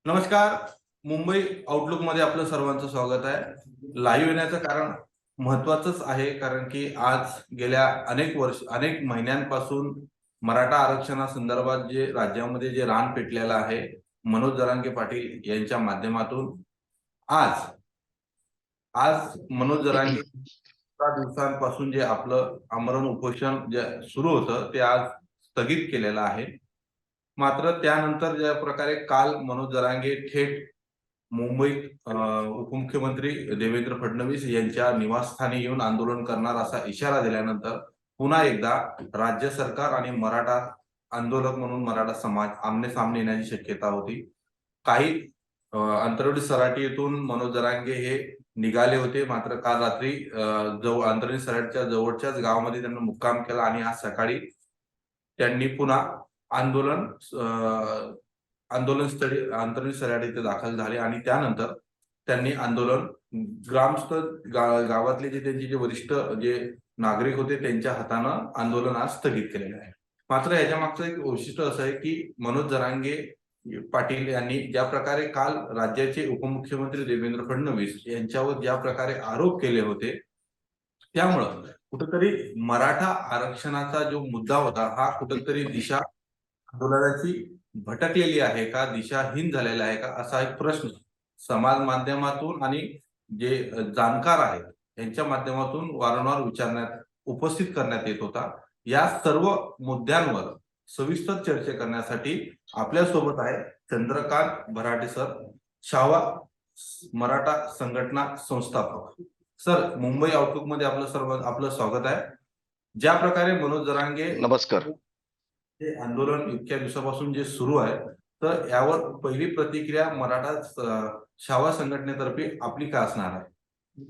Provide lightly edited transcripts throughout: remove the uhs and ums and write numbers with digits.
नमस्कार. मुंबई आउटलुक मध्ये आपलं सर्वांचं स्वागत आहे. लाईव्ह येण्याचं कारण महत्वाचंच आहे, कारण की आज गेल्या अनेक महिन्यांपासून मराठा आरक्षणासंदर्भात जे राज्यामध्ये जे रान पेटलेलं आहे, मनोज जरांगे पाटील यांच्या माध्यमातून आज आज मनोज जरांगे 15 दिवसांपासून जे आपलं आमरण उपोषण जे सुरू होतं ते आज स्थगित केलेलं आहे. मात्र त्यानंतर ज्या प्रकारे काल मनोज जरांगे थेट मुंबईत उपमुख्यमंत्री देवेंद्र फडणवीस यांच्या निवासस्थानी येऊन आंदोलन करणार असा इशारा दिल्यानंतर पुन्हा एकदा राज्य सरकार आणि मराठा आंदोलक म्हणून मराठा समाज आमने सामने येण्याची शक्यता होती. काही अंतर्गत सराटी येथून मनोज जरांगे हे निघाले होते, मात्र काल रात्री अंतर्गत सराटीच्या जवळच्याच गावामध्ये त्यांनी मुक्काम केला आणि आज सकाळी त्यांनी पुन्हा आंदोलन आंदोलनस्थळी अंतर्गत सराटी येथे दाखल झाले आणि त्यानंतर त्यांनी आंदोलन ग्रामस्थ गावातले जे त्यांचे जे वरिष्ठ जे नागरिक होते त्यांच्या हातानं आंदोलन आज स्थगित केलेलं आहे. मात्र याच्या मागचं एक वैशिष्ट्य असं आहे की मनोज जरांगे पाटील यांनी ज्या प्रकारे काल राज्याचे उपमुख्यमंत्री देवेंद्र फडणवीस यांच्यावर ज्या प्रकारे आरोप केले होते, त्यामुळं कुठेतरी मराठा आरक्षणाचा जो मुद्दा होता हा कुठेतरी दिशा आंदोलनाची भटकलेली आहे का, दिशाहीन झालेला आहे का, असा एक प्रश्न समाज माध्यमातून आणि जे जाणकार आहेत यांच्या माध्यमातून वारंवार उपस्थित करण्यात येत होता. या सर्व मुद्द्यांवर सविस्तर चर्चा करण्यासाठी आपल्या सोबत आहे चंद्रकांत भराटे सर, शावा मराठा संघटना संस्थापक. सर, मुंबई आउटलुक मध्ये आपलं स्वागत आहे. ज्या प्रकारे मनोज जरांगे नमस्कार, हे आंदोलन इतक्या दिवसापासून जे सुरू आहे, तर यावर पहिली प्रतिक्रिया मराठा शावा संघटनेतर्फे आपली काय असणार आहे?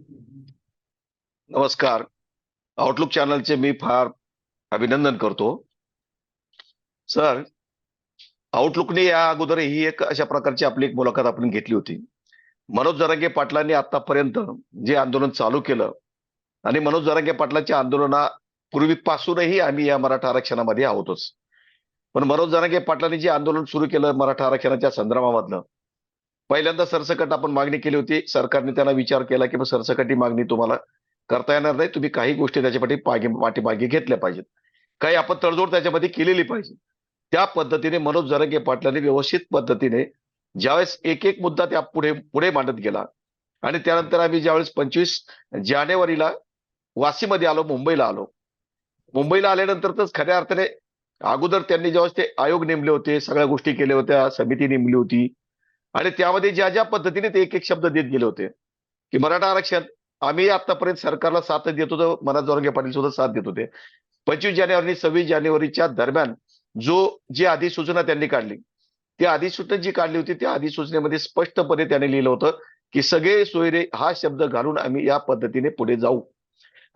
नमस्कार. आउटलुक चॅनलचे मी फार अभिनंदन करतो. सर, आउटलुकने या अगोदर ही एक अशा प्रकारची आपली एक मुलाखत आपण घेतली होती. मनोज जरांगे पाटलांनी आतापर्यंत जे आंदोलन चालू केलं आणि मनोज जरांगे पाटलांच्या आंदोलनापूर्वीपासूनही आम्ही या मराठा आरक्षणामध्ये आहोतच. पण मनोज जरांगे पाटलांनी जे आंदोलन सुरू केलं मराठा आरक्षणाच्या संदर्भामधलं, पहिल्यांदा सरसकट आपण मागणी केली होती. सरकारने त्यांना विचार केला की सरसकटी मागणी तुम्हाला करता येणार नाही, तुम्ही काही गोष्टी त्याच्यासाठी पाठीमागे घेतल्या पाहिजेत, काही आपण तडजोड त्याच्यामध्ये केलेली पाहिजे. त्या पद्धतीने मनोज जरांगे पाटलांनी व्यवस्थित पद्धतीने ज्यावेळेस एक एक मुद्दा त्या पुढे पुढे मांडत गेला आणि त्यानंतर आम्ही ज्यावेळेस 25 जानेवारीला वाशीमध्ये आलो, मुंबईला आल्यानंतरच खऱ्या अर्थाने अगोदर त्यांनी ज्यावेळेस ते आयोग नेमले होते, सगळ्या गोष्टी केल्या होत्या, समिती नेमली होती आणि त्यामध्ये ज्या ज्या पद्धतीने ते एक एक शब्द देत गेले होते की मराठा आरक्षण आम्ही आतापर्यंत सरकारला साथ देत होतो, मनोज जरांगे पाटील सुद्धा साथ देत होते. 25 जानेवारी आणि 26 जानेवारीच्या दरम्यान जी अधिसूचना त्यांनी काढली, ती अधिसूचना जी काढली होती त्या अधिसूचनेमध्ये स्पष्टपणे त्याने लिहिलं होतं की सगळे सोयरे हा शब्द घालून आम्ही या पद्धतीने पुढे जाऊ.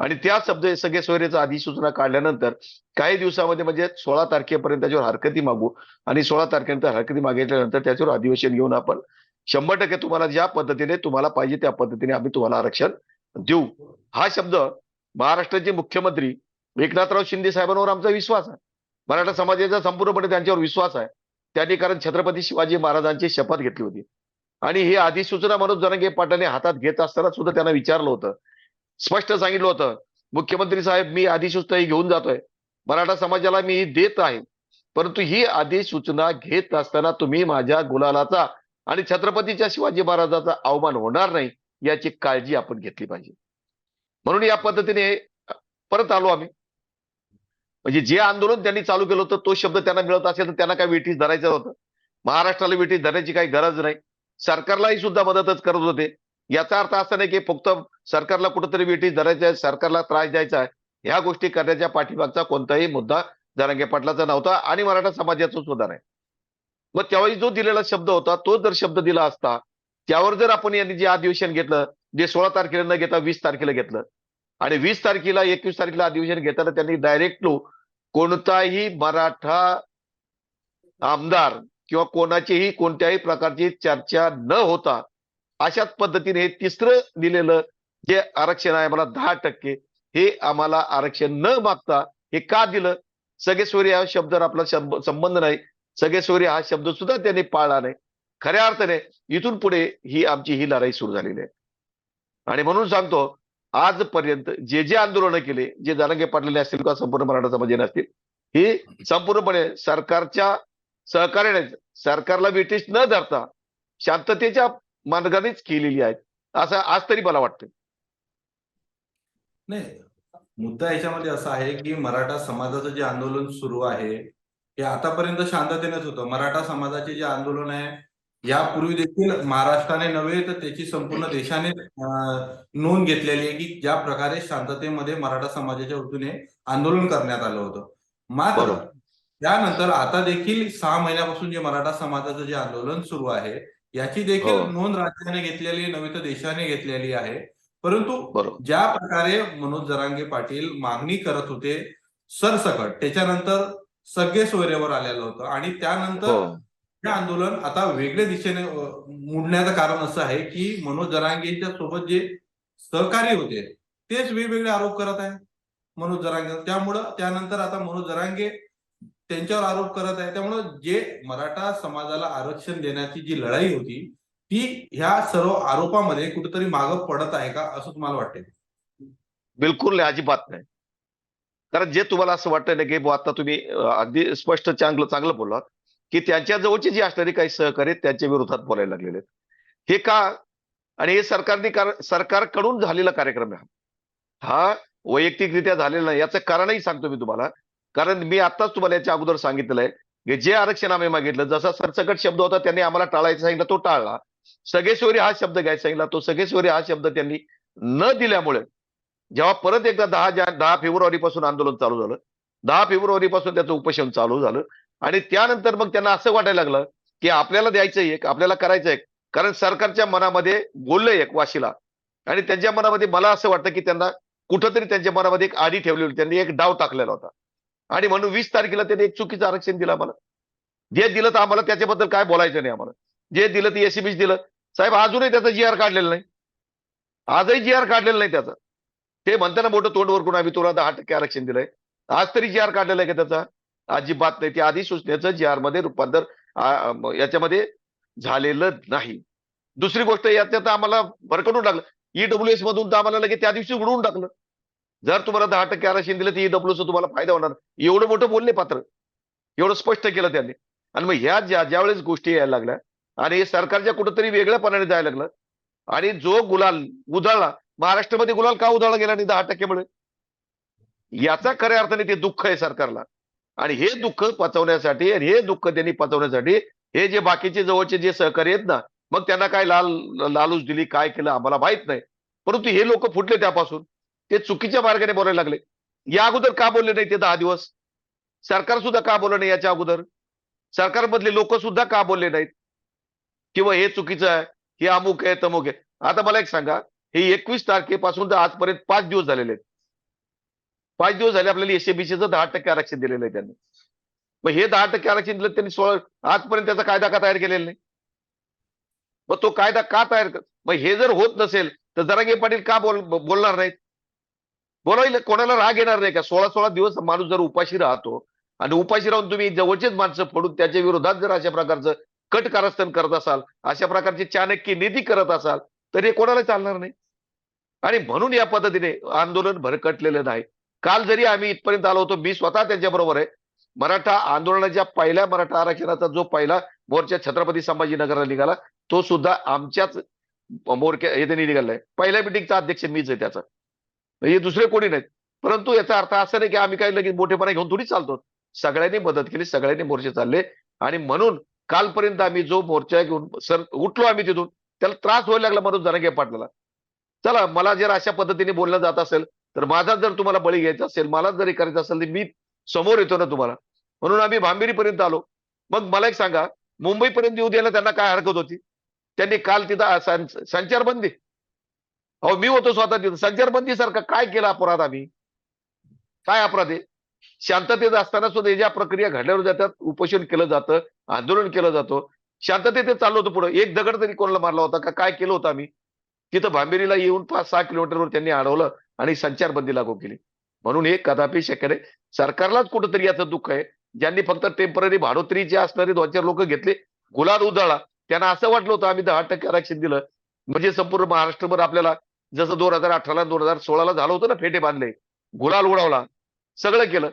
आणि त्या सगळे सोयरेचा अधिसूचना काढल्यानंतर काही दिवसामध्ये म्हणजे 16 तारखेपर्यंत त्याच्यावर हरकती मागू आणि 16 तारखेनंतर हरकती मागितल्यानंतर त्याच्यावर अधिवेशन घेऊन आपण 100% तुम्हाला ज्या पद्धतीने तुम्हाला पाहिजे त्या पद्धतीने आम्ही तुम्हाला आरक्षण देऊ. हा शब्द महाराष्ट्राचे मुख्यमंत्री एकनाथराव शिंदे साहेबांवर आमचा विश्वास आहे, मराठा समाजाचा संपूर्णपणे त्यांच्यावर विश्वास आहे. त्यांनी कारण छत्रपती शिवाजी महाराजांची शपथ घेतली होती आणि ही अधिसूचना मनोज जरांगे पाटलांनी हातात घेत असताना सुद्धा त्यांना विचारलं होतं, स्पष्ट सांगितलं होतं, मुख्यमंत्री साहेब मी अधिसूचना ही घेऊन जातोय, मराठा समाजाला मी ही देत आहे, परंतु ही अधिसूचना घेत असताना तुम्ही माझ्या गुलालाचा आणि छत्रपतीच्या शिवाजी महाराजांचा अवमान होणार नाही याची काळजी आपण घेतली पाहिजे. म्हणून या पद्धतीने परत आलो आम्ही. म्हणजे जे आंदोलन त्यांनी चालू केलं होतं तो शब्द त्यांना मिळत असेल तर त्यांना काय वेठीस धरायचं होतं, महाराष्ट्राला वेठीस धरण्याची काही गरज नाही. सरकारलाही सुद्धा मदतच करत होते. याचा अर्थ असा नाही की फक्त सरकारला कुठेतरी वेठीस धरायचं आहे, सरकारला त्रास द्यायचा आहे, ह्या गोष्टी करण्याच्या पाठीमागचा कोणताही मुद्दा जरांगे पाटलाचा नव्हता आणि मराठा समाजाचा सुद्धा नाही. मग त्यावेळी जो दिलेला शब्द होता तो जर शब्द दिला असता, त्यावर जर आपण यांनी जे अधिवेशन घेतलं, जे 16 तारखेला न घेता 20 तारखेला घेतलं आणि 20 तारखेला 21 तारखेला अधिवेशन घेताना त्यांनी डायरेक्ट कोणताही मराठा आमदार किंवा कोणाचीही कोणत्याही प्रकारची चर्चा न होता अशाच पद्धतीने हे तिसरं दिलेलं जे आरक्षण आहे मला 10%, हे आम्हाला आरक्षण न मागता हे का दिलं? सगळे सोयरे हा शब्द आपला संबंध नाही, सगळे सोयरे हा शब्द सुद्धा त्यांनी पाळला नाही. खऱ्या अर्थाने इथून पुढे ही लढाई सुरू झालेली आहे. आणि म्हणून सांगतो, आजपर्यंत जे जे आंदोलनं केले, जे जरांगे पाटलेले असतील किंवा संपूर्ण मराठा समाजाने असतील, ही संपूर्णपणे सरकारच्या सहकार्याने, सरकारला विटीस न धरता शांततेच्या मार्गानेच केलेली आहेत, असं आज तरी मला वाटतं. नाही, मुद्दा याच्यामध्ये असा आहे की मराठा समाजाचं जे आंदोलन सुरू आहे हे आतापर्यंत शांततेनेच होतं. मराठा समाजाचे जे आंदोलन आहे यापूर्वी देखील महाराष्ट्राने नव्हे तर त्याची संपूर्ण देशाने नोंद घेतलेली आहे की ज्या प्रकारे शांततेमध्ये मराठा समाजाच्या वतीने आंदोलन करण्यात आलं होतं. मात्र बरोबर. त्यानंतर आता देखील 6 महिन्यापासून जे मराठा समाजाचं जे आंदोलन सुरू आहे याची देखील हो. नोंद राज्याने घेतलेली नव्हे तर देशाने घेतलेली आहे. परंतु बरोबर. ज्या प्रकारे मनोज जरांगे पाटील मागणी करत होते सरसकट, त्याच्यानंतर सगळे सोयरेवर आलेलं होतं आणि त्यानंतर हो. हे आंदोलन आता वेगळ्या दिशेने मुडण्याचं कारण असं आहे की मनोज जरांगेच्या सोबत जे सहकारी होते तेच वेगवेगळे आरोप करत आहे मनोज जरांगे. त्यामुळं त्यानंतर आता मनोज जरांगे त्यांच्यावर आरोप करत आहे. त्यामुळं जे मराठा समाजाला आरक्षण देण्याची जी लढाई होती ती ह्या सर्व आरोपामध्ये कुठेतरी मागं पडत आहे का असं तुम्हाला वाटतंय? बिलकुल नाही, अजिबात नाही. कारण जे तुम्हाला असं वाटतंय ना की बुवा आता तुम्ही अगदी स्पष्ट चांगलं चांगलं बोललात की त्यांच्या जवळचे जे असणारे काही सहकारी आहेत, त्यांच्या विरोधात बोलायला लागलेले आहेत. हे का? आणि हे सरकारकडून झालेला कार्यक्रम आहे. हा वैयक्तिकरित्या झालेला नाही. याचं कारणही सांगतो मी तुम्हाला. कारण मी आत्ताच तुम्हाला याच्या अगोदर सांगितलेलं आहे की जे आरक्षण आम्ही मागितलं, जसा सरसकट शब्द होता त्यांनी आम्हाला टाळायचा सांगितलं, तो टाळला. सगळेश्वरी हा शब्द घ्यायचा सांगितला, तो सगळेश्वरी हा शब्द त्यांनी न दिल्यामुळे जेव्हा परत एकदा 10 फेब्रुवारी पासून आंदोलन चालू झालं, 10 फेब्रुवारी पासून त्याचं उपोषण चालू झालं आणि त्यानंतर मग त्यांना असं वाटायला लागलं की आपल्याला द्यायचं एक, आपल्याला करायचं एक. कारण सरकारच्या मनामध्ये बोललंय एक वाशीला आणि त्यांच्या मनामध्ये मला असं वाटतं की त्यांना कुठंतरी त्यांच्या मनामध्ये एक आडी ठेवली होती, त्यांनी एक डाव टाकलेला होता आणि म्हणून 20 तारखेला त्यांनी एक चुकीचं आरक्षण दिलं आम्हाला. जे दिलं तर आम्हाला त्याच्याबद्दल काय बोलायचं नाही आम्हाला. जे दिलं ते एसीबीच दिलं. साहेब अजूनही त्याचा जी आर काढलेला नाही, आजही जी आर काढलेला नाही त्याचा. ते म्हणते ना मोठं तोंड वरकून आम्ही तुला 10% आरक्षण दिलंय. आज तरी जी आर काढलेला आहे का त्याचा? अजिबात नाही. ते अधिसूचनेचं जी आर मध्ये रूपांतर याच्यामध्ये झालेलं नाही. दुसरी गोष्ट याच्यात आम्हाला भरकटून टाकलं. ईडब्ल्यूएस मधून तर आम्हाला लगेच त्या दिवशी उडवून टाकलं. जर तुम्हाला 10% आरक्षण दिलं तर ईडब्ल्यूएस तुम्हाला फायदा होणार. एवढं मोठं बोलले पात्र. एवढं स्पष्ट केलं त्यांनी. आणि मग ह्या ज्यावेळेस गोष्टी यायला लागल्या आणि हे सरकारच्या कुठंतरी वेगळ्यापणाने जायला लागलं आणि जो गुलाल उधळला, महाराष्ट्रामध्ये गुलाल का उधळला गेला नाही 10%मुळे? याचा खऱ्या अर्थाने ते दुःख आहे सरकारला. आणि हे दुःख पचवण्यासाठी आणि हे दुःख त्यांनी पचवण्यासाठी हे जे बाकीचे जवळचे जे सहकारी आहेत ना, मग त्यांना काय लालूच दिली, काय केलं आम्हाला माहित नाही. परंतु हे लोक फुटले त्यापासून. ते चुकीच्या मार्गाने बोलायला लागले. या अगोदर का बोलले नाही ते 10 दिवस? सरकार सुद्धा का बोललं नाही याच्या अगोदर? सरकारमधले लोक सुद्धा का बोलले नाहीत? किंवा हे चुकीचं आहे, हे अमुक आहे, तमुक आहे. आता मला एक सांगा, हे 21 तारखेपासून तर आजपर्यंत 5 दिवस झालेले आहेत. 5 दिवस झाले आपल्याला एसएबीसीचं 10% आरक्षण दिलेलं आहे त्यांनी. मग हे 10% आरक्षण दिलं त्यांनी 16 आजपर्यंत त्याचा कायदा का तयार केलेला नाही? मग तो कायदा का तयार मग हे जर होत नसेल तर जरांगे पाटील का बोलणार नाहीत? बोलायला कोणाला राग येणार नाही का? 16-16 दिवस माणूस जर उपाशी राहतो आणि उपाशी राहून तुम्ही जवळचेच माणसं फोडून त्याच्या विरोधात जर अशा प्रकारचं कट कारस्थान करत असाल, अशा प्रकारची चाणक्य नीती करत असाल, तर हे कोणाला चालणार नाही. आणि म्हणून या पद्धतीने आंदोलन भरकटलेलं नाही. काल जरी आम्ही इथपर्यंत आलो होतो, मी स्वतः त्यांच्याबरोबर आहे. मराठा आंदोलनाच्या पहिल्या मराठा आरक्षणाचा जो पहिला मोर्चा छत्रपती संभाजीनगरला निघाला, तो सुद्धा आमच्याच मोर्चा येथे निघालाय. पहिल्या मिटिंगचा अध्यक्ष मीच आहे त्याचा. हे दुसरे कोणी नाहीत. परंतु याचा अर्थ असा नाही की आम्ही काही लगेच मोठेपणा घेऊन थोडी चालतो. सगळ्यांनी मदत केली, सगळ्यांनी मोर्चे चालले आणि म्हणून कालपर्यंत आम्ही जो मोर्चा घेऊन उठलो आम्ही तिथून, त्याला त्रास व्हायला लागला मनोज जरांगे पाटलाला. चला, मला जर अशा पद्धतीने बोललं जात असेल तर माझा जर तुम्हाला बळी घ्यायचा असेल, मला जरी करायचं असेल तर मी समोर येतो ना तुम्हाला. म्हणून आम्ही भांबिरीपर्यंत आलो. मग मला एक सांगा, मुंबईपर्यंत येऊ द्यायला त्यांना काय हरकत होती? त्यांनी काल तिथं संचारबंदी, अहो मी होतो स्वतः तिथं. संचारबंदी सारखं काय केलं अपराध आम्ही? काय अपराध आहे? शांततेत असताना सुद्धा ज्या प्रक्रिया घडल्यावर जातात, उपोषण केलं जातं, आंदोलन केलं जातं, शांततेत चाललो होतो पुढे. एक दगड तरी कोणाला मारला होता का? काय केलं होतं आम्ही? तिथं भांबेरीला येऊन 5-6 किलोमीटरवर त्यांनी अडवलं आणि संचारबंदी लागू केली. म्हणून हे कदापि शक्य नाही. सरकारलाच कुठंतरी याचं दुःख आहे. ज्यांनी फक्त टेम्पररी भाडोत्रीचे असणारे 2-4 लोक घेतले, गुलाल उधळला त्यांना असं वाटलं होतं आम्ही 10% आरक्षण दिलं म्हणजे संपूर्ण महाराष्ट्रभर आपल्याला जसं 2018 2016 झालं होतं ना, फेटे बांधले, गुलाल उडवला, सगळं केलं,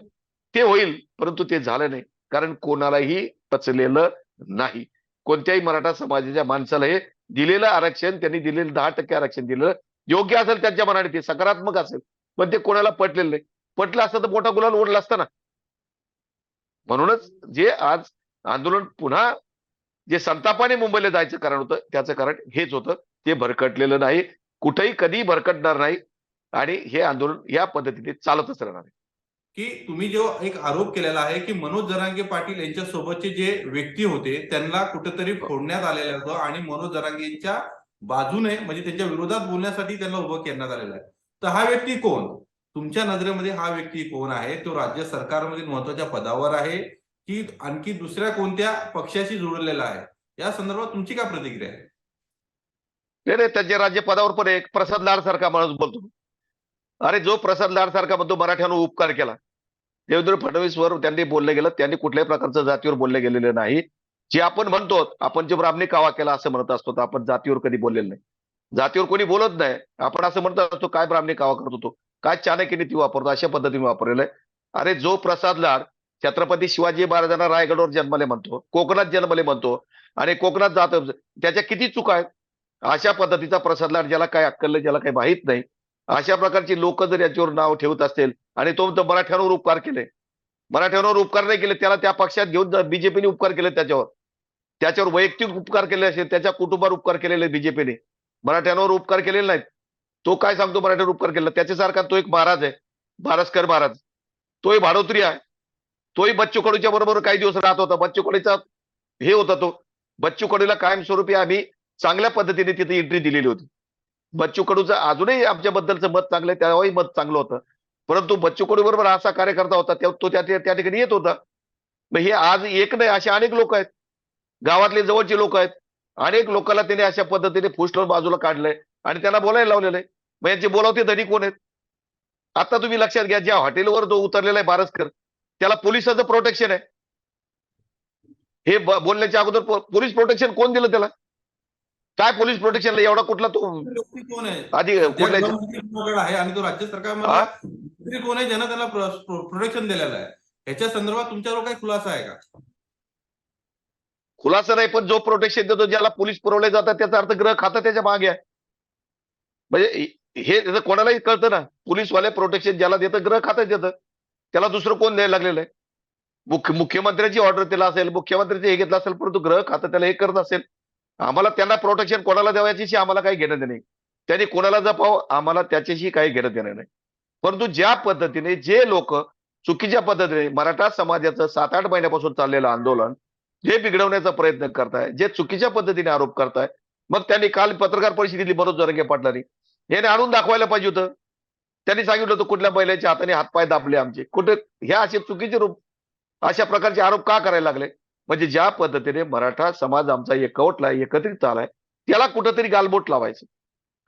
ते होईल, परंतु ते झालं नाही. कारण कोणालाही पचलेलं नाही. कोणत्याही मराठा समाजाच्या माणसाला हे दिलेलं आरक्षण, त्यांनी दिलेलं 10% आरक्षण दिलेलं योग्य असेल त्यांच्या मनाने, ते सकारात्मक असेल, पण ते कोणाला पटलेलं नाही. पटलं असतं तर मोठा गुलाल उडला असता ना. म्हणूनच जे आज आंदोलन पुन्हा जे संतापाने मुंबईला जायचं कारण होतं, त्याचं कारण हेच होतं. ते भरकटलेलं नाही, कुठेही कधी भरकटणार नाही आणि हे आंदोलन या पद्धतीने चालतच राहणार आहे. की तुम्ही जो एक आरोप केलेला आहे की मनोज जरांगे पाटील यांच्या सोबतचे जे व्यक्ती होते त्यांना कुठेतरी फोडण्यात आलेलं होतं आणि मनोज जरांगेंच्या बाजूने म्हणजे त्यांच्या विरोधात बोलण्यासाठी त्यांना उभं करण्यात आलेलं आहे. तर हा व्यक्ती कोण? तुमच्या नजरेमध्ये हा व्यक्ती कोण आहे? तो राज्य सरकारमध्ये महत्वाच्या पदावर आहे की आणखी दुसऱ्या कोणत्या पक्षाशी जोडलेला आहे? या संदर्भात तुमची काय प्रतिक्रिया आहे? नाही नाही, त्यांच्या राज्यपदावर पण एक प्रसाद लाड सारखा माणूस बोलतो. अरे जो प्रसाद लाड सारखा म्हणतो मराठ्यानं उपकार केला, देवेंद्र फडणवीसवर त्यांनी बोललं गेलं, त्यांनी कुठल्याही प्रकारचं जातीवर बोलले गेलेलं नाही. जे आपण म्हणतो, आपण जे ब्राह्मणी कावा केला असं म्हणत असतो, तर आपण जातीवर कधी बोललेलं नाही. जातीवर कोणी बोलत नाही. आपण असं म्हणत असतो काय ब्राह्मणी कावा करतो तो, काय चाणक्य नीती वापरतो, अशा पद्धतीने वापरलेलं आहे. अरे जो प्रसाद लाड छत्रपती शिवाजी महाराजांना रायगडवर जन्मले म्हणतो, कोकणात जन्मले म्हणतो आणि कोकणात जात, त्याच्या किती चुका आहेत. अशा पद्धतीचा प्रसाद लाड, ज्याला काय अक्कल नाही, ज्याला काही माहित नाही, अशा प्रकारची लोक जर याच्यावर नाव ठेवत असतील आणि तो म्हणतो मराठ्यांवर उपकार केले, मराठ्यांवर उपकार नाही केले, त्याला त्या पक्षात घेऊन बीजेपीने उपकार केले, त्याच्यावर वैयक्तिक उपकार केले असेल, त्याच्या कुटुंबावर उपकार केलेले बीजेपीने, मराठ्यांवर उपकार केलेले नाहीत. तो काय सांगतो मराठ्यावर उपकार केला? त्याच्यासारखा तो एक महाराज आहे, भारसकर महाराज, तोही भाडोत्री आहे. तोही बच्चू कडूच्या बरोबर काही दिवस राहत होता. बच्चू कडूचा हे होता तो, बच्चू कडूला कायमस्वरूपी आम्ही चांगल्या पद्धतीने तिथे एंट्री दिलेली होती. बच्चू कडूचं अजूनही आमच्याबद्दलचं मत चांगलं आहे, त्यावेळी मत चांगलं होतं, परंतु बच्चू कडू बरोबर असा कार्यकर्ता होता, तो त्या ठिकाणी येत होता. मग हे आज एक नाही, असे अनेक लोक आहेत, गावातले जवळचे लोक आहेत, अनेक लोकांना त्याने अशा पद्धतीने फुसलून बाजूला काढलंय आणि त्यांना बोलायला लावलेलं आहे. मग यांचे बोलावते धनी कोण आहेत? आता तुम्ही लक्षात घ्या, ज्या हॉटेलवर जो उतरलेला आहे बारसकर, त्याला पोलिसाचं प्रोटेक्शन आहे. हे बोलण्याच्या अगोदर पोलीस प्रोटेक्शन कोण दिलं त्याला? काय पोलीस प्रोटेक्शनला एवढा कुठला तो व्यक्ती कोण आहे? आधी सध्या कुठल्या गृहमंत्री आहे आणि तो राज्य सरकारमधला मंत्री कोण आहे ज्यानं त्याला प्रोटेक्शन दिलेलं आहे? याच्या संदर्भात तुमच्यावर काही खुलासा आहे का? खुलासा नाही, पण जो प्रोटेक्शन देतो, ज्याला पोलीस पुरवले जातात, त्याचा अर्थ गृह खातं त्याच्या मागे आहे. म्हणजे हे कोणालाही कळतं ना, पोलीसवाले प्रोटेक्शन ज्याला देतं गृह खातं देतं, त्याला दुसरं कोण द्यायला लागलेलं आहे? मुख्यमंत्र्यांची ऑर्डर त्याला असेल, मुख्यमंत्र्यांचे हे घेतलं असेल, परंतु गृह खातं त्याला हे करत असेल. आम्हाला त्यांना प्रोटेक्शन कोणाला द्यावायची आम्हाला काही घेणं देणं नाही. त्यांनी कोणाला जपावं आम्हाला त्याच्याशी काही घेणं देणं नाही. परंतु ज्या पद्धतीने जे लोक चुकीच्या पद्धतीने मराठा समाजाचं 7-8 महिन्यापासून चाललेलं आंदोलन जे बिघडवण्याचा प्रयत्न करताय, जे चुकीच्या पद्धतीने आरोप करताय, मग त्यांनी काल पत्रकार परिषद दिली मनोज जरांगे पाटलांनी, याने आणून दाखवायला पाहिजे होतं. त्यांनी सांगितलं होतं कुठल्या बैलाच्या हाताने हातपाय दाबले आमचे, कुठे ह्या असे चुकीचे रूप, अशा प्रकारचे आरोप का करायला लागले? म्हणजे ज्या पद्धतीने मराठा समाज आमचा एकवटला, एकत्रित आलाय, त्याला कुठंतरी गालबोट लावायचं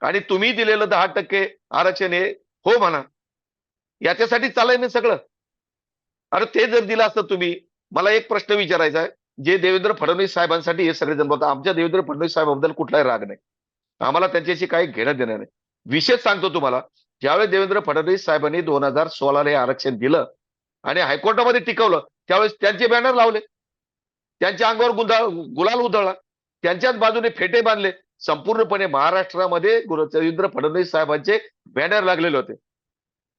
आणि तुम्ही दिलेलं 10% आरक्षण हे हो म्हणा, याच्यासाठी चाललंय ना सगळं. अरे ते जर दिलं असतं तुम्ही, मला एक प्रश्न विचारायचा आहे, जे देवेंद्र फडणवीस साहेबांसाठी हे सगळेजण बोलतात, आमच्या देवेंद्र फडणवीस साहेबांबद्दल कुठलाही राग नाही, आम्हाला त्यांच्याशी काही घेणं देणं नाही. विशेष सांगतो तुम्हाला, ज्यावेळेस देवेंद्र फडणवीस साहेबांनी 2016 हे आरक्षण दिलं आणि हायकोर्टामध्ये टिकवलं, त्यावेळेस त्यांचे बॅनर लावले, त्यांच्या अंगावर गुलाल उधळला, त्यांच्याच बाजूने फेटे बांधले. संपूर्णपणे महाराष्ट्रामध्ये देवेंद्र फडणवीस साहेबांचे बॅनर लागलेले होते.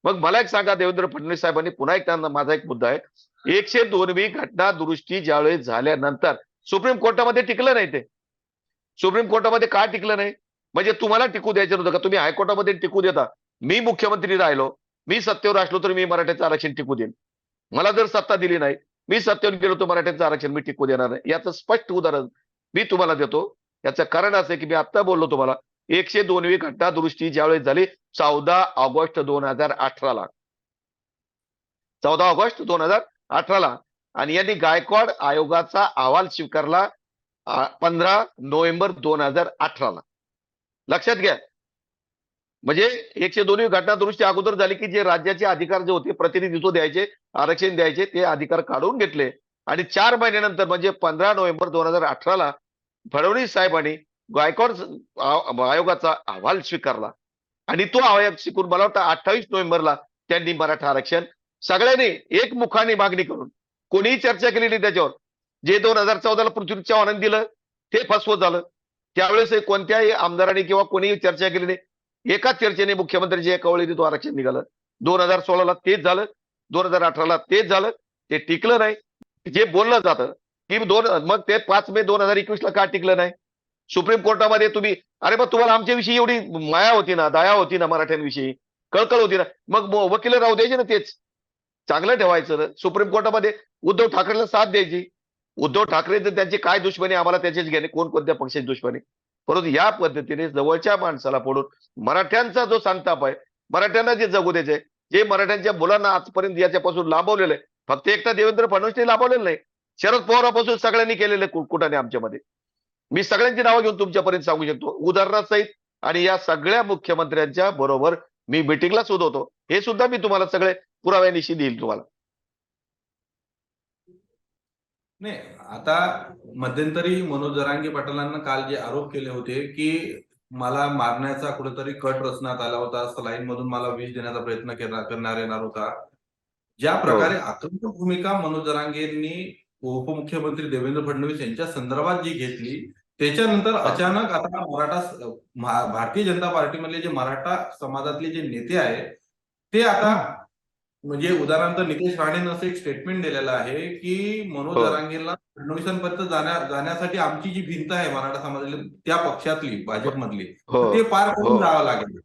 मग मला एक सांगा, देवेंद्र फडणवीस साहेबांनी पुन्हा एक त्यांना माझा एक मुद्दा आहे, 102वी घटना दुरुस्ती ज्यावेळेस झाल्यानंतर सुप्रीम कोर्टामध्ये टिकलं नाही. ते सुप्रीम कोर्टामध्ये का टिकलं नाही? म्हणजे तुम्हाला टिकू द्यायचं नव्हतं का? तुम्ही हायकोर्टामध्ये टिकू देता. मी मुख्यमंत्री राहिलो, मी सत्तेवर असलो तर मी मराठ्याचं आरक्षण टिकू देईन. मला जर सत्ता दिली नाही, मी सत्तेवर गेलो तर मराठ्याचं आरक्षण मी टिकू देणार नाही. याचं स्पष्ट उदाहरण मी तुम्हाला देतो. याचं कारण असं आहे की मी आता बोललो तुम्हाला, 102वी घटना दुरुस्ती ज्यावेळेस झाली 14 ऑगस्ट 2018ला, 14 ऑगस्ट 2018ला, आणि यांनी गायकवाड आयोगाचा अहवाल स्वीकारला 15 नोव्हेंबर 2018ला. लक्षात घ्या, म्हणजे 102वी घटना दुरुस्ती अगोदर झाली की जे राज्याचे अधिकार जे होते, प्रतिनिधित्व द्यायचे, आरक्षण द्यायचे, ते अधिकार काढून घेतले आणि 4 महिन्यानंतर म्हणजे 15 नोव्हेंबर 2018ला फडणवीस साहेबांनी गायकवाड आयोगाचा अहवाल स्वीकारला आणि तो आयोग स्वीकारून मला वाटतं 28 नोव्हेंबरला त्यांनी मराठा आरक्षण सगळ्यांनी एकमुखाने मागणी करून कोणीही चर्चा केली नाही त्याच्यावर. जे 2014ला पृथ्वी चव्हाणांनी दिलं ते फसवत झालं. त्यावेळेस कोणत्याही आमदारांनी किंवा कोणीही चर्चा केली नाही. एकाच चर्चेने मुख्यमंत्र्यांच्या एका वेळी तो आरक्षण निघालं. 2016ला तेच झालं, 2018ला तेच झालं, ते टिकलं नाही. जे बोललं जातं की मग ते 5 मे 2021ला का टिकलं नाही? सुप्रीम कोर्टामध्ये तुम्ही अरे मग तुम्हाला आमच्याविषयी एवढी माया होती ना, दया होती ना, मराठ्यांविषयी कळकळ होती ना, मग वकील राहू द्यायचे ना, तेच चांगलं ठेवायचं ना. सुप्रीम कोर्टामध्ये उद्धव ठाकरेला साथ द्यायची. उद्धव ठाकरे तर त्यांची काय दुश्मनी आम्हाला त्याचेच घेणे, कोणत्या पक्षाची दुश्मनी. परंतु या पद्धतीने जवळच्या माणसाला पडून मराठ्यांचा जो संताप आहे, मराठ्यांना जे जगू द्यायचंय, जे मराठ्यांच्या मुलांना आजपर्यंत याच्यापासून लाभवलेलं आहे, फक्त एकटा देवेंद्र फडणवीसने लाभवलेलं नाही, शरद पवारापासून सगळ्यांनी केलेले कुटाने आमच्यामध्ये. मी सगळ्यांची नावं घेऊन तुमच्यापर्यंत सांगू शकतो उदाहरणासहित. आणि या सगळ्या मुख्यमंत्र्यांच्या बरोबर मी मिटिंगला सुद्धा होतो. हे सुद्धा मी तुम्हाला सगळे पुराव्यानिशी देईल तुम्हाला. नाही, आता मध्यंतरी मनोज जरांगे पाटलांना काल जे आरोप केले होते की मला मारण्याचा कुठेतरी कट रचण्यात आला होता, सलाईन मधून मला विष देण्याचा प्रयत्न करण्यात येणार होता. ज्या प्रकारे आक्रमक भूमिका मनोज जरांगेंनी उपमुख्यमंत्री देवेंद्र फडणवीस यांच्या संदर्भात जी घेतली, त्याच्यानंतर अचानक आता भारतीय जनता पार्टीमधले जे मराठा समाजातले जे नेते आहेत ते आता म्हणजे उदाहरणार्थ नितेश राणेनं असं एक स्टेटमेंट दिलेलं आहे की मनोज जरांगेला फडणवीसांपर्यंत जाण्यासाठी आमची जी भिंत आहे मराठा समाजातली त्या पक्षातली भाजपमधली ते पार करून जावं लागेल,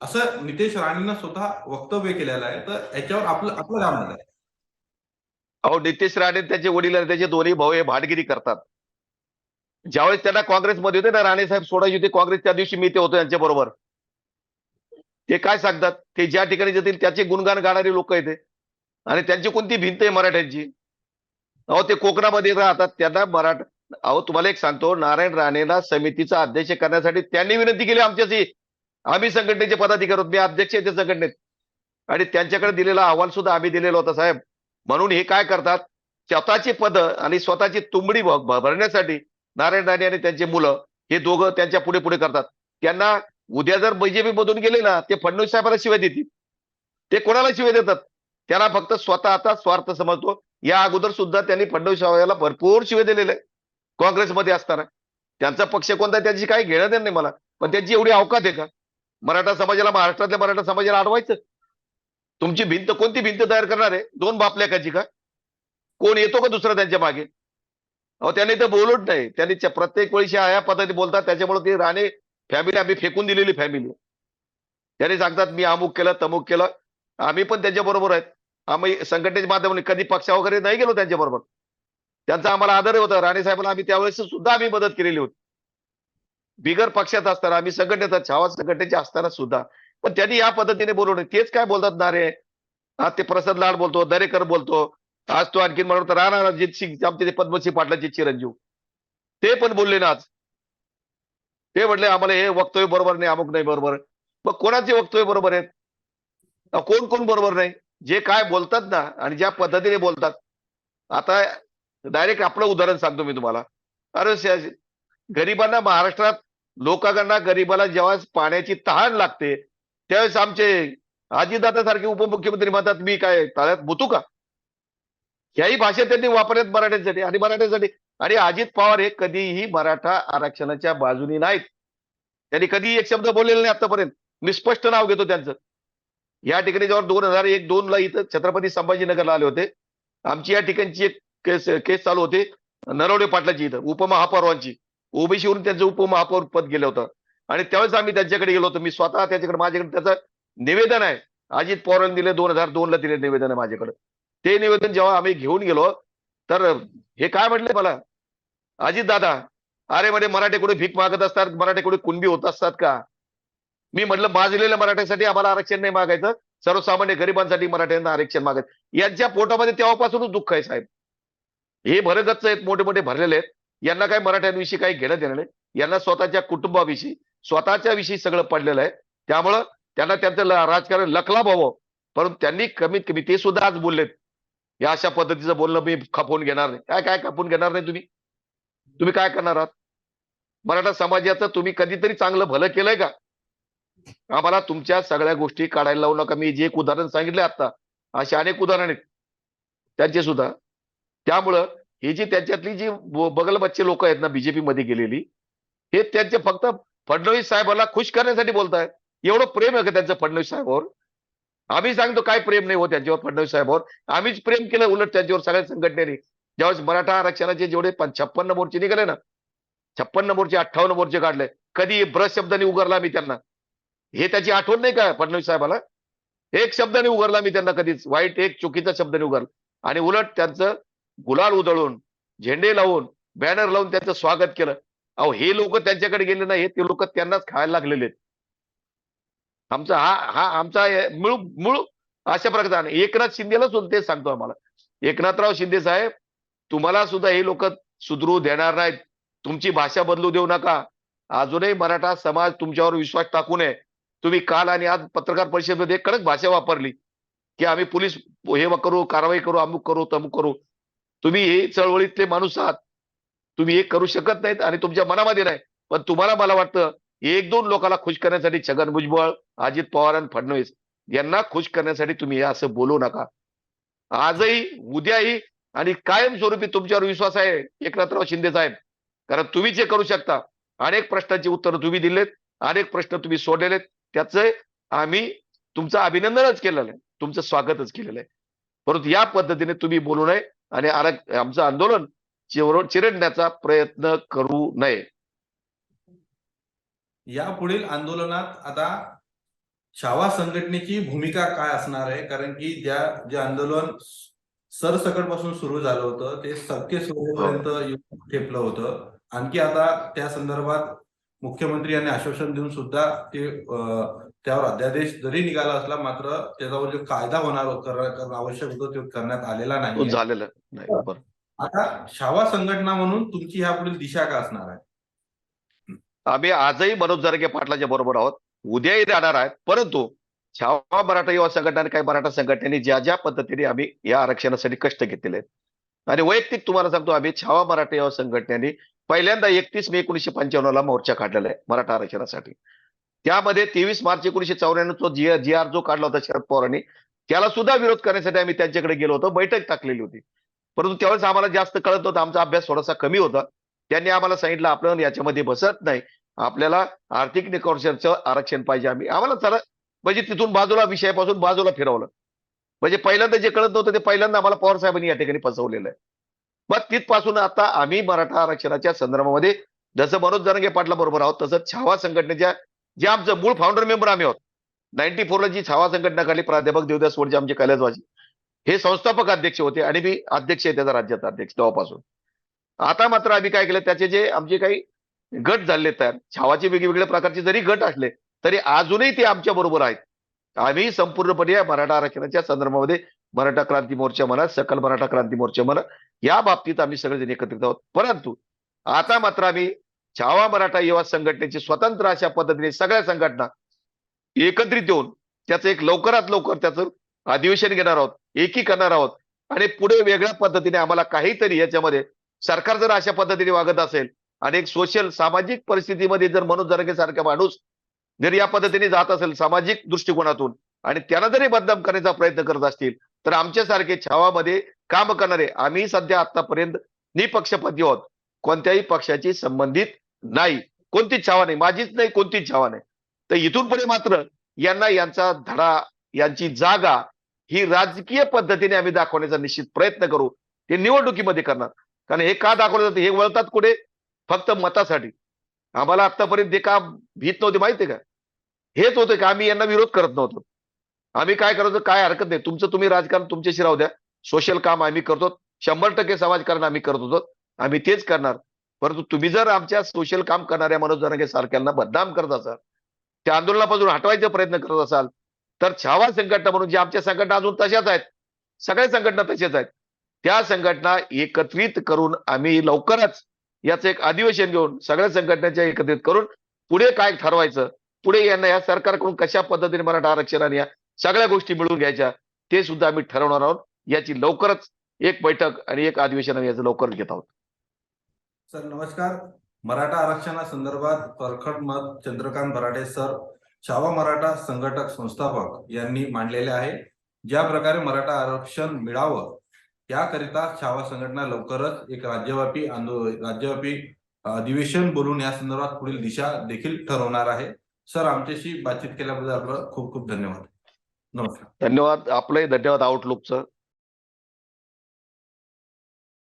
असं नितेश राणेंना स्वतः वक्तव्य केलेलं आहे. तर याच्यावर आपलं काय मत आहे? अहो, नितेश राणे त्याचे वडील आणि त्याचे दोन्ही भाऊ हे भाटगिरी करतात. ज्यावेळेस त्यांना काँग्रेसमध्ये होते ना, राणे साहेब सोडायचे होते काँग्रेस, त्या दिवशी मी ते होतो यांच्या बरोबर. ते काय सांगतात, ते ज्या ठिकाणी जातील त्याचे गुणगान गाणारी लोक येते आणि त्यांची कोणती भिंत आहे मराठ्यांची? अहो, ते कोकणामध्ये राहतात, त्यांना मराठा. अहो, तुम्हाला एक सांगतो, नारायण राणेला समितीचा अध्यक्ष करण्यासाठी त्यांनी विनंती केली आमच्याशी. आम्ही संघटनेचे पदाधिकारी होतो, मी अध्यक्ष आहे त्या संघटनेत, आणि त्यांच्याकडे दिलेला अहवाल सुद्धा आम्ही दिलेला होता साहेब. म्हणून हे काय करतात, स्वतःची पद आणि स्वतःची तुंबडी भरण्यासाठी नारायण राणे आणि त्यांचे मुलं हे दोघं त्यांच्या पुढे पुढे करतात. त्यांना उद्या जर बीजेपी मधून गेले ना, ते फडणवीस साहेबांना शिवाय देतील. ते कोणाला शिवाय देतात? त्यांना फक्त स्वतःचा स्वार्थ समजतो. या अगोदर सुद्धा त्यांनी फडणवीस साहेबांना भरपूर शिवाय दिलेले काँग्रेसमध्ये असताना. त्यांचा पक्ष कोणता त्याची काही घेणं देणं नाही मला, पण त्यांची एवढी अवकात आहे का मराठा समाजाला, महाराष्ट्रातल्या मराठा समाजाला अडवायचं? तुमची भिंत कोणती भिंत तयार करणार आहे? 2 बापलेकाची का? कोण येतो का दुसरा त्यांच्या मागे? अहो, त्यांनी तर बोलूच नाही. त्यांनी प्रत्येक वेळी या पद्धती बोलतात, त्याच्यामुळे ती राणे फॅमिली आम्ही फेकून दिलेली फॅमिली. त्यांनी सांगतात मी अमुक केलं तमुक केलं. आम्ही पण त्यांच्या बरोबर आहेत. आम्ही संघटनेच्या माध्यमातून कधी पक्षा वगैरे नाही गेलो त्यांच्या बरोबर. त्यांचा आम्हाला आदर होता. राणे साहेबांना आम्ही त्यावेळेस सुद्धा आम्ही मदत केलेली होती. बिगर पक्षात असताना, आम्ही संघटनेचा छावा संघटनेचे असताना सुद्धा. पण त्यांनी या पद्धतीने बोलवणे, तेच काय बोलतात ना रे. आज ते प्रसाद लाड बोलतो, दरेकर बोलतो, आज तो आणखीन म्हणतो राणा रणजित सिंग, आमचे ते पद्मसिंह पाटलाचे चिरंजीव, ते पण बोलले ना आज. ते म्हटले आम्हाला हे वक्तव्य बरोबर नाही, अमुक नाही बरोबर. मग कोणाचे वक्तव्य बरोबर आहेत? कोण कोण बरोबर नाही? जे काय बोलतात ना आणि ज्या पद्धतीने बोलतात. आता डायरेक्ट आपलं उदाहरण सांगतो मी तुम्हाला. अरे गरिबांना महाराष्ट्रात, लोकांना गरिबाला जेव्हा पाण्याची तहान लागते त्यावेळेस आमचे अजितदादा सारखे उपमुख्यमंत्री म्हणतात मी काय तळ्यात मुतू का? याही भाषा त्यांनी वापरल्यात मराठ्यांसाठी आणि मराठ्यांसाठी. आणि अजित पवार हे कधीही मराठा आरक्षणाच्या बाजूने नाहीत. त्यांनी कधी एक शब्द बोललेला नाही आतापर्यंत. मी स्पष्ट नाव घेतो त्यांचं. या ठिकाणी जेव्हा 2001-2ला इथं छत्रपती संभाजीनगरला आले होते, आमची या ठिकाणची एक केस चालू होते नरवडे पाटलाची, इथं उपमहापौरांची. ओबीसीवरून त्यांचं उपमहापौर पद गेलं होतं आणि त्यावेळेस आम्ही त्यांच्याकडे गेलो होतो. मी स्वतः त्याच्याकडे, माझ्याकडे त्याचं निवेदन आहे. अजित पवारांनी दिले, 2002ला दिले निवेदन आहे माझ्याकडे. ते निवेदन जेव्हा आम्ही घेऊन गेलो तर हे काय म्हटले मला, अजित दादा, अरे म्हणे मराठे कुठे भीक मागत असतात, मराठे कुठे कुणबी होत असतात का? मी म्हटलं माजलेल्या मराठ्यासाठी आम्हाला आरक्षण नाही मागायचं, सर्वसामान्य गरिबांसाठी मराठ्यांना आरक्षण मागायचं. यांच्या पोटामध्ये तेव्हापासूनच दुःख आहे साहेब. हे भरगच्च आहेत, मोठे मोठे भरलेले आहेत. यांना काय मराठ्यांविषयी काही घेणं देणं नाही. यांना स्वतःच्या कुटुंबाविषयी, स्वतःच्या विषयी सगळं पडलेलं आहे. त्यामुळं त्यांना त्यांचं राजकारण लखला व्हावं. परंतु त्यांनी कमीत कमी, ते सुद्धा आज बोललेत, या अशा पद्धतीचं बोलणं मी खपवून घेणार नाही. काय काय खपवून घेणार नाही तुम्ही? तुम्ही काय करणार आहात? मराठा समाजाचं तुम्ही कधीतरी चांगलं भलं केलंय का? आम्हाला तुमच्या सगळ्या गोष्टी काढायला लावू नका. मी जे एक उदाहरण सांगितले आता, अशी अनेक उदाहरण आहेत त्यांचे सुद्धा. त्यामुळं ही जी त्यांच्यातली जी बगलबच्चे लोक आहेत ना बीजेपी मध्ये गेलेली, हे त्यांचे फक्त फडणवीस साहेबाला खुश करण्यासाठी बोलताय. एवढं प्रेम आहे का त्यांचं फडणवीस साहेबावर? आम्ही सांगतो काय प्रेम नाही हो त्यांच्यावर, फडणवीस साहेबावर. आम्हीच प्रेम केलं उलट त्यांच्यावर सगळ्या संघटनेने. ज्यावेळेस मराठा आरक्षणाचे जेवढे 56 मोर्चे निघाले ना, 56 मोर्चे 58 मोर्चे काढले, कधी ब्रश शब्दाने उगारला मी त्यांना? हे त्याची आठवण नाही का फडणवीस साहेबाला? एक शब्दाने उगारला मी त्यांना कधीच, वाईट एक चुकीचा शब्दाने उगारला. आणि उलट त्यांचं गुलाल उधळून, झेंडे लावून, बॅनर लावून त्यांचं स्वागत केलं. अहो हे लोक त्यांच्याकडे गेले नाही, ते लोक त्यांनाच खायला लागलेले आहेत. आमचा हा हा आमचा मूळ मूळ अशा प्रकारचा. एकनाथ शिंदेला सुद्धा तेच सांगतो आम्हाला, एकनाथराव शिंदे साहेब, तुम्हाला सुद्धा हे लोक सुधरू देणार नाहीत. तुमची भाषा बदलू देऊ नका. अजूनही मराठा समाज तुमच्यावर विश्वास टाकू नये. तुम्ही काल आणि आज पत्रकार परिषदेमध्ये कडक भाषा वापरली की आम्ही पोलीस हे करू, कारवाई करू, अमुक करू, तमुक करू. तुम्ही हे चळवळीतले माणूस आहात. तुम्ही हे करू शकत नाहीत आणि तुमच्या मनामध्ये नाही. पण तुम्हाला मला वाटतं एक दोन लोकांना खुश करण्यासाठी, छगन भुजबळ, अजित पवार आणि फडणवीस यांना खुश करण्यासाठी तुम्ही हे असं बोलू नका. आजही, उद्याही आणि कायमस्वरूपी तुमच्यावर विश्वास आहे एकनाथराव शिंदे साहेब. कारण तुम्हीच हे करू शकता. अनेक प्रश्नांची उत्तरं तुम्ही दिलेत, अनेक प्रश्न तुम्ही सोडलेत. त्याचं आम्ही तुमचं अभिनंदनच केलेलं आहे, तुमचं स्वागतच केलेलं आहे. परंतु या पद्धतीने तुम्ही बोलू नये आणि आमचं आंदोलन चिरडण्याचा प्रयत्न करू नये. या पुढील आंदोलनात आता छावा संघटनेची भूमिका काय असणार आहे? कारण की जे आंदोलन सरसकट पासून सुरू झालं होतं ते सत्य सोडूपर्यंत येऊन ठेपलं होतं. आणखी आता त्या संदर्भात मुख्यमंत्री यांनी आश्वासन देऊन सुद्धा ते त्यावर अध्यादेश जरी निघाला असला, मात्र त्याच्यावर जो कायदा करणं आवश्यक होतं ते करण्यात आलेला नाही. झालेलं नाही. बरं, आता छावा संघटना म्हणून तुमची ह्यापुढील दिशा काय असणार आहे? आम्ही आजही मनोज जरांगे पाटलाच्या बरोबर आहोत, उद्याही राहणार आहेत. परंतु छावा मराठा युवा संघटना आणि काही मराठा संघटनेने ज्या ज्या पद्धतीने आम्ही या आरक्षणासाठी कष्ट घेतलेले आहेत आणि वैयक्तिक तुम्हाला सांगतो, आम्ही छावा मराठा युवा संघटनेने पहिल्यांदा 31 मे 1995 मोर्चा काढलेला आहे मराठा आरक्षणासाठी. त्यामध्ये 23 मार्च 1994 जी आर जो काढला होता शरद पवारांनी, त्याला सुद्धा विरोध करण्यासाठी आम्ही त्यांच्याकडे गेलो होतो, बैठक टाकलेली होती. परंतु त्यावेळेस आम्हाला जास्त कळत नव्हतं, आमचा अभ्यास थोडासा कमी होता. त्यांनी आम्हाला सांगितलं आपण याच्यामध्ये बसत नाही, आपल्याला आर्थिक निकषांचं आरक्षण पाहिजे. आम्हाला चला म्हणजे तिथून बाजूला, विषयापासून बाजूला फिरवलं. म्हणजे पहिल्यांदा जे कळत नव्हतं ते पहिल्यांदा आम्हाला पवार साहेबांनी या ठिकाणी फसवलेलं आहे. मग तिथपासून आता आम्ही मराठा आरक्षणाच्या संदर्भामध्ये जसं मनोज जरांगे पाटला बरोबर आहोत, तसंच छावा संघटनेच्या जे आमचं मूळ फाउंडर मेंबर आम्ही आहोत. 94 ला जी छावा संघटना काढली, प्राध्यापक देवदास वडजे आमचे कैलासवासी हे संस्थापक अध्यक्ष होते आणि मी अध्यक्ष आहे त्याचा, राज्याचा अध्यक्ष तेव्हापासून. आता मात्र आम्ही काय केलं, त्याचे जे आमचे काही गट झाले तयार, छावाचे वेगवेगळ्या प्रकारचे जरी गट असले तरी अजूनही ते आमच्या बरोबर आहेत. आम्ही संपूर्णपणे मराठा आरक्षणाच्या संदर्भामध्ये मराठा क्रांती मोर्चा म्हणा, सकल मराठा क्रांती मोर्चा म्हणा, या बाबतीत आम्ही सगळेजण एकत्रित आहोत. परंतु आता मात्र आम्ही छावा मराठा युवा संघटनेची स्वतंत्र अशा पद्धतीने सगळ्या संघटना एकत्रित येऊन त्याचं एक लवकरात लवकर त्याचं अधिवेशन घेणार आहोत, एकी करणार आहोत आणि पुढे वेगळ्या पद्धतीने आम्हाला काहीतरी याच्यामध्ये सरकार जर अशा पद्धतीने वागत असेल आणि एक सोशल सामाजिक परिस्थितीमध्ये जर मनोज जरांगे सारखा माणूस जर या पद्धतीने जात असेल सामाजिक दृष्टिकोनातून आणि त्यांना जरी बदनाम करण्याचा प्रयत्न करत असतील, तर आमच्यासारखे छावामध्ये काम करणारे, आम्ही सध्या आतापर्यंत निपक्षपाती आहोत, कोणत्याही पक्षाची संबंधित नाही, कोणतीच छावा नाही, माझीच नाही, कोणतीच छावा नाही. तर इथून पुढे मात्र यांना यांचा धडा, यांची जागा ही राजकीय पद्धतीने आम्ही दाखवण्याचा निश्चित प्रयत्न करू. ते निवडणुकीमध्ये करणार. कारण हे का दाखवलं जातं, हे वळतात कुठे? फक्त मतासाठी. आम्हाला आतापर्यंत ते का भीत नव्हते माहितीये का? हेच होतं की आम्ही यांना विरोध करत नव्हतो. आम्ही काय करायचो, काय हरकत नाही, तुमचं तुम्ही राजकारण तुमच्याशी राहू द्या, सोशल काम आम्ही करतो, 100% समाजकारण आम्ही करत होतो, आम्ही तेच करणार. परंतु तुम्ही जर आमच्या सोशल काम करणाऱ्या मनोज जरांगे सारख्यांना बदनाम करत असाल, त्या आंदोलनापासून हटवायचा प्रयत्न करत असाल, तर छावा संघटना म्हणून जे आमच्या संघटना अजून तशाच आहेत, सगळ्या संघटना तशाच आहेत, त्या संघटना एकत्रित करून आम्ही लवकरच याचं एक अधिवेशन घेऊन सगळ्या संघटनांच्या एकत्रित करून पुढे काय ठरवायचं, पुढे यांना या सरकारकडून कशा पद्धतीने मराठा आरक्षण आणि या सगळ्या गोष्टी मिळवून घ्यायच्या ते सुद्धा आम्ही ठरवणार आहोत. याची लवकरच एक बैठक आणि एक अधिवेशन आम्ही याचं लवकरच घेत आहोत. सर नमस्कार. मराठा आरक्षणासंदर्भात परखड मत चंद्रकांत भराटे सर, छावा मराठा संघटक संस्थापक यांनी मांडलेले आहे. ज्या प्रकारे मराठा आरक्षण मिळावं याकरिता छावा संघटना लवकरच एक राज्यव्यापी अधिवेशन बोलून या संदर्भात पुढील दिशा देखील ठरवणार आहे. सर, आमच्याशी बातचीत केल्याबद्दल आपलं खूप खूप धन्यवाद. नमस्कार. धन्यवाद. आपलंही धन्यवाद आउटलुकचं.